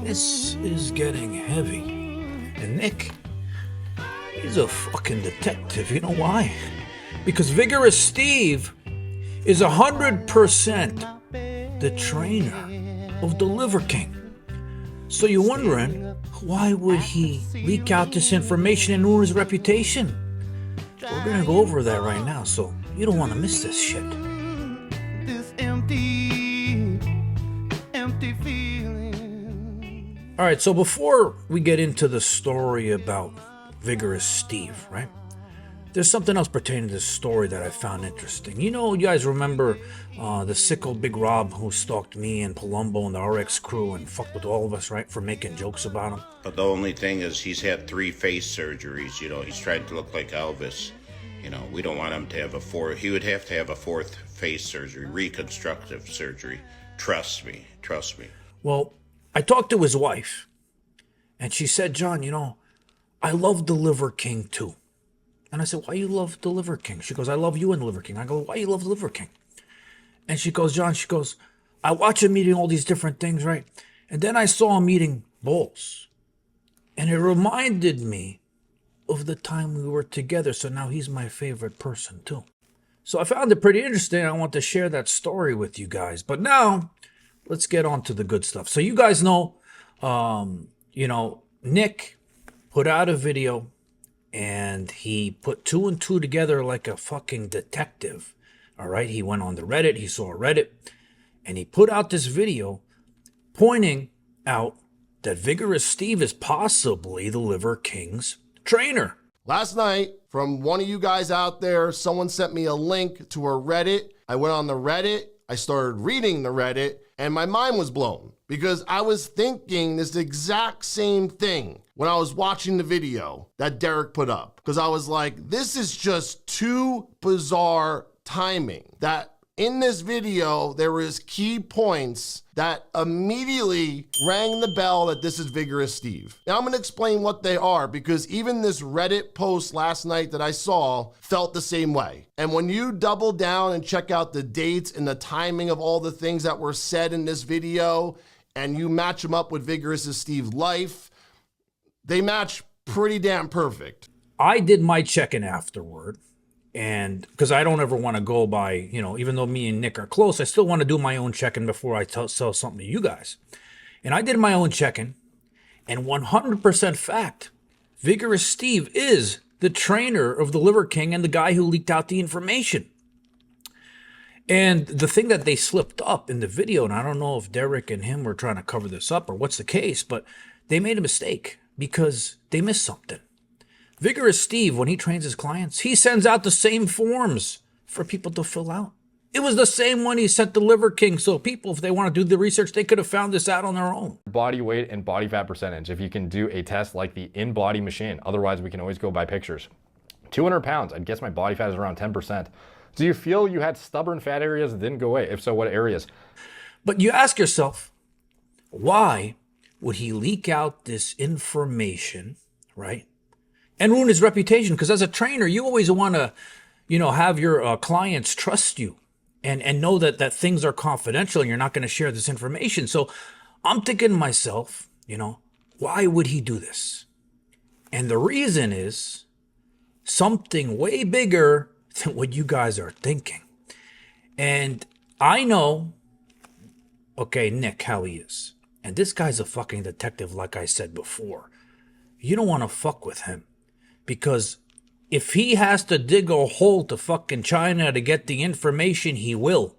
This is getting heavy. And Nick, he's a fucking detective. You know why? Because Vigorous Steve is 100% the trainer of the Liver King. So you're wondering, why would he leak out this information and ruin his reputation? We're gonna go over that right now, so you don't want to miss this shit. This empty feeling. All right, so before we get into the story about Vigorous Steve, right? There's something else pertaining to this story that I found interesting. You know, you guys remember the sicko Big Rob who stalked me and Palumbo and the RX crew and fucked with all of us, right, for making jokes about him? But the only thing is he's had 3 face surgeries. You know, he's tried to look like Elvis. You know, we don't want him to have a fourth. He would have to have a 4th face surgery, reconstructive surgery. Trust me. Well, I talked to his wife, and she said, John, you know, I love the Liver King too. And I said, why you love the Liver King? She goes, I love you and the Liver King. I go, why you love the Liver King? And she goes, John, she goes, I watch him eating all these different things, right? And then I saw him eating bowls. And it reminded me of the time we were together. So now he's my favorite person too. So I found it pretty interesting. I want to share that story with you guys. But now let's get on to the good stuff. So you guys know, Nick put out a video and he put 2 and 2 together like a fucking detective. All right. He went on the Reddit. He saw Reddit and he put out this video pointing out that Vigorous Steve is possibly the Liver King's trainer. Last night, from one of you guys out there, someone sent me a link to a Reddit. I went on the Reddit, I started reading the Reddit, and my mind was blown because I was thinking this exact same thing when I was watching the video that Derek put up. Because I was like, this is just too bizarre timing. That in this video, there was key points that immediately rang the bell that this is Vigorous Steve. Now I'm gonna explain what they are because even this Reddit post last night that I saw felt the same way. And when you double down and check out the dates and the timing of all the things that were said in this video, and you match them up with Vigorous Steve's life, they match pretty damn perfect. I did my check-in afterward. And because I don't ever want to go by, even though me and Nick are close, I still want to do my own check-in before I sell something to you guys. And I did my own check-in, and 100% fact, Vigorous Steve is the trainer of the Liver King and the guy who leaked out the information. And the thing that they slipped up in the video, and I don't know if Derek and him were trying to cover this up or what's the case, but they made a mistake because they missed something. Vigorous Steve, when he trains his clients, he sends out the same forms for people to fill out. It was the same one he sent the Liver King. So people, if they want to do the research, they could have found this out on their own. Body weight and body fat percentage, if you can do a test like the InBody machine. Otherwise, we can always go by pictures. 200 pounds, I'd guess my body fat is around 10%. Do you feel you had stubborn fat areas that didn't go away? If so, what areas? But you ask yourself, why would he leak out this information, right? And ruin his reputation, because as a trainer, you always want to, have your clients trust you and know that things are confidential and you're not going to share this information. So I'm thinking to myself, why would he do this? And the reason is something way bigger than what you guys are thinking. And I know, okay, Nick, how he is. And this guy's a fucking detective, like I said before. You don't want to fuck with him. Because if he has to dig a hole to fucking China to get the information, he will.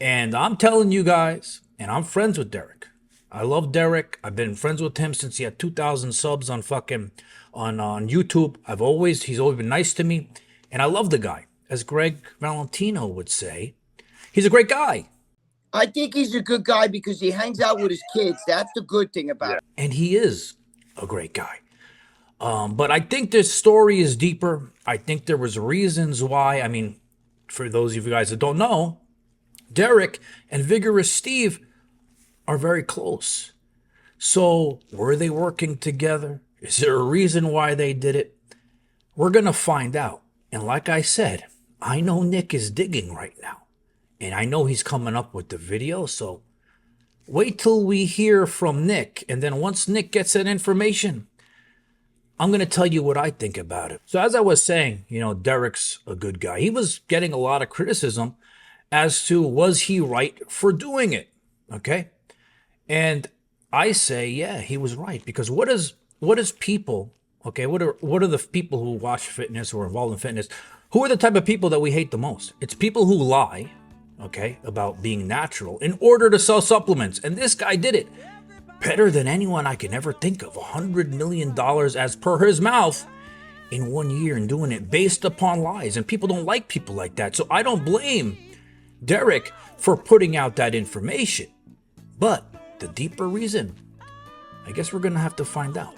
And I'm telling you guys, and I'm friends with Derek. I love Derek. I've been friends with him since he had 2,000 subs on YouTube. He's always been nice to me. And I love the guy. As Greg Valentino would say, he's a great guy. I think he's a good guy because he hangs out with his kids. That's the good thing about it. And he is a great guy. But I think this story is deeper. I think there was reasons why. I mean, for those of you guys that don't know, Derek and Vigorous Steve are very close. So were they working together? Is there a reason why they did it? We're going to find out. And like I said, I know Nick is digging right now. And I know he's coming up with the video. So Wait till we hear from Nick. And then once Nick gets that information, I'm going to tell you what I think about it. So as I was saying, Derek's a good guy. He was getting a lot of criticism as to was he right for doing it? Okay. And I say, yeah, he was right. Because what is people, okay, what are the people who watch fitness or are involved in fitness? Who are the type of people that we hate the most? It's people who lie, okay, about being natural in order to sell supplements. And this guy did it better than anyone I can ever think of. $100 million as per his mouth in 1 year, and doing it based upon lies. And people don't like people like that. So I don't blame Derek for putting out that information. But the deeper reason, I guess we're going to have to find out.